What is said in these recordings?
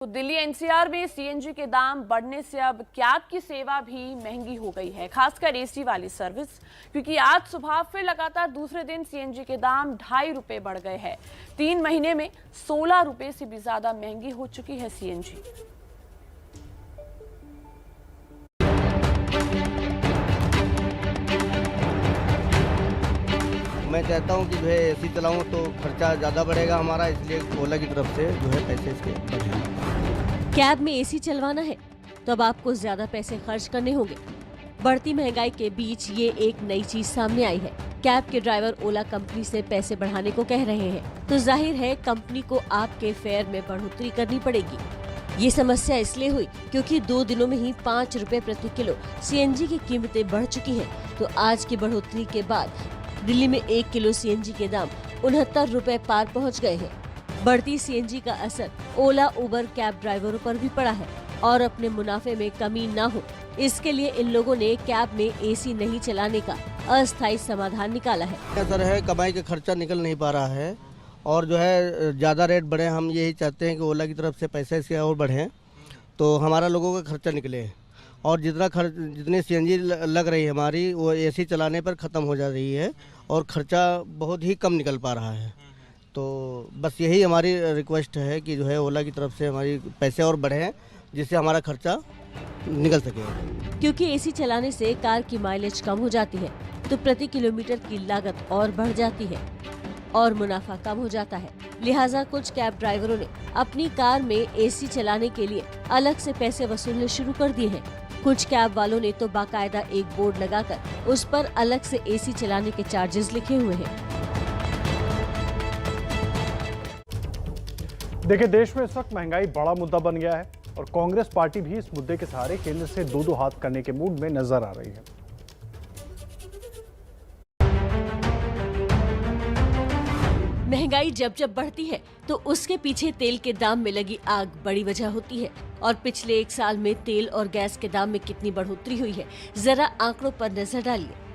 तो दिल्ली एनसीआर में सीएनजी के दाम बढ़ने से अब कैब की सेवा भी महंगी हो गई है, खासकर एसी वाली सर्विस, क्योंकि आज सुबह फिर लगातार दूसरे दिन सीएनजी के दाम 2.5 रुपए बढ़ गए हैं। 3 महीने में 16 रुपए से भी ज्यादा महंगी हो चुकी है सीएनजी। मैं चाहता हूं कि जो है एसी चलाऊं तो खर्चा ज़्यादा बढ़ेगा हमारा, इसलिए ओला की तरफ से जो है पैसे इसके बढ़े। कैब में एसी चलवाना है तो अब आपको ज्यादा पैसे खर्च करने होंगे। बढ़ती महंगाई के बीच ये एक नई चीज सामने आई है। कैब के ड्राइवर ओला कंपनी से पैसे बढ़ाने को कह रहे हैं, तो जाहिर है कंपनी को आपके फेयर में बढ़ोतरी करनी पड़ेगी। ये समस्या इसलिए हुई क्योंकि 2 दिनों में ही 5 रुपए प्रति किलो सीएनजी की कीमतें बढ़ चुकी हैं। तो आज की बढ़ोतरी के बाद दिल्ली में 1 किलो सीएनजी के दाम 69 रुपए पार पहुंच गए हैं। बढ़ती सीएनजी का असर ओला उबर कैब ड्राइवरों पर भी पड़ा है और अपने मुनाफे में कमी न हो, इसके लिए इन लोगों ने कैब में एसी नहीं चलाने का अस्थायी समाधान निकाला है। असर है, कमाई का खर्चा निकल नहीं पा रहा है और जो है ज़्यादा रेट बढ़े। हम यही चाहते हैं कि ओला की तरफ से पैसे इसके और बढ़ें तो हमारा लोगों का खर्चा निकले, और जितनी सीएनजी लग रही है हमारी, वो एसी चलाने पर ख़त्म हो जा रही है और ख़र्चा बहुत ही कम निकल पा रहा है। तो बस यही हमारी रिक्वेस्ट है कि जो है ओला की तरफ से हमारी पैसे और बढ़ें, जिससे हमारा खर्चा निकल सके। क्योंकि एसी चलाने से कार की माइलेज कम हो जाती है तो प्रति किलोमीटर की लागत और बढ़ जाती है और मुनाफा कम हो जाता है। लिहाजा कुछ कैब ड्राइवरों ने अपनी कार में एसी चलाने के लिए अलग से पैसे वसूलने शुरू कर दिए हैं। कुछ कैब वालों ने तो बाकायदा एक बोर्ड लगाकर उस पर अलग से एसी चलाने के चार्जेस लिखे हुए हैं। देखिए, देश में इस वक्त महंगाई बड़ा मुद्दा बन गया है और कांग्रेस पार्टी भी इस मुद्दे के सहारे केंद्र से दो हाथ करने के मूड में नजर आ रही है। महंगाई जब जब बढ़ती है तो उसके पीछे तेल के दाम में लगी आग बड़ी वजह होती है। और पिछले 1 साल में तेल और गैस के दाम में कितनी बढ़ोतरी हुई है, जरा आंकड़ों पर नजर डालिए।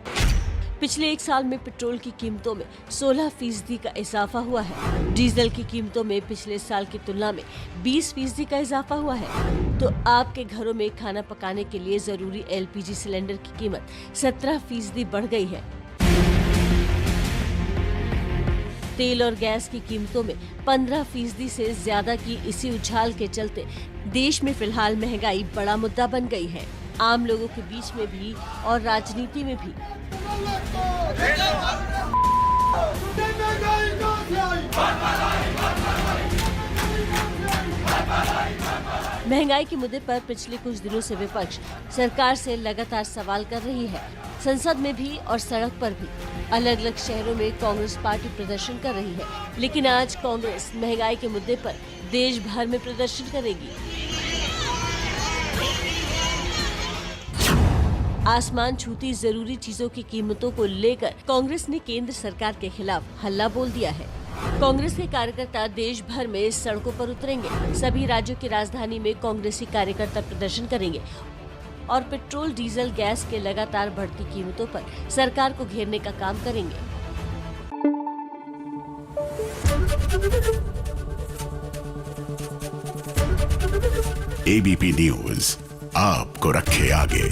पिछले 1 साल में पेट्रोल की कीमतों में 16% का इजाफा हुआ है। डीजल की कीमतों में पिछले साल की तुलना में 20% का इजाफा हुआ है। तो आपके घरों में खाना पकाने के लिए जरूरी एलपीजी सिलेंडर की कीमत 17% बढ़ गई है। तेल और गैस की कीमतों में 15% से ज्यादा की इसी उछाल के चलते देश में फिलहाल महंगाई बड़ा मुद्दा बन गई है, आम लोगों के बीच में भी और राजनीति में भी। महंगाई के मुद्दे पर पिछले कुछ दिनों से विपक्ष सरकार से लगातार सवाल कर रही है। संसद में भी और सड़क पर भी अलग अलग शहरों में कांग्रेस पार्टी प्रदर्शन कर रही है, लेकिन आज कांग्रेस महंगाई के मुद्दे पर देश भर में प्रदर्शन करेगी। आसमान छूती जरूरी चीजों की कीमतों को लेकर कांग्रेस ने केंद्र सरकार के खिलाफ हल्ला बोल दिया है। कांग्रेस के कार्यकर्ता देश भर में सड़कों पर उतरेंगे। सभी राज्यों की राजधानी में कांग्रेसी कार्यकर्ता प्रदर्शन करेंगे और पेट्रोल, डीजल, गैस के लगातार बढ़ती कीमतों पर सरकार को घेरने का काम करेंगे। एबीपी न्यूज आपको रखे आगे।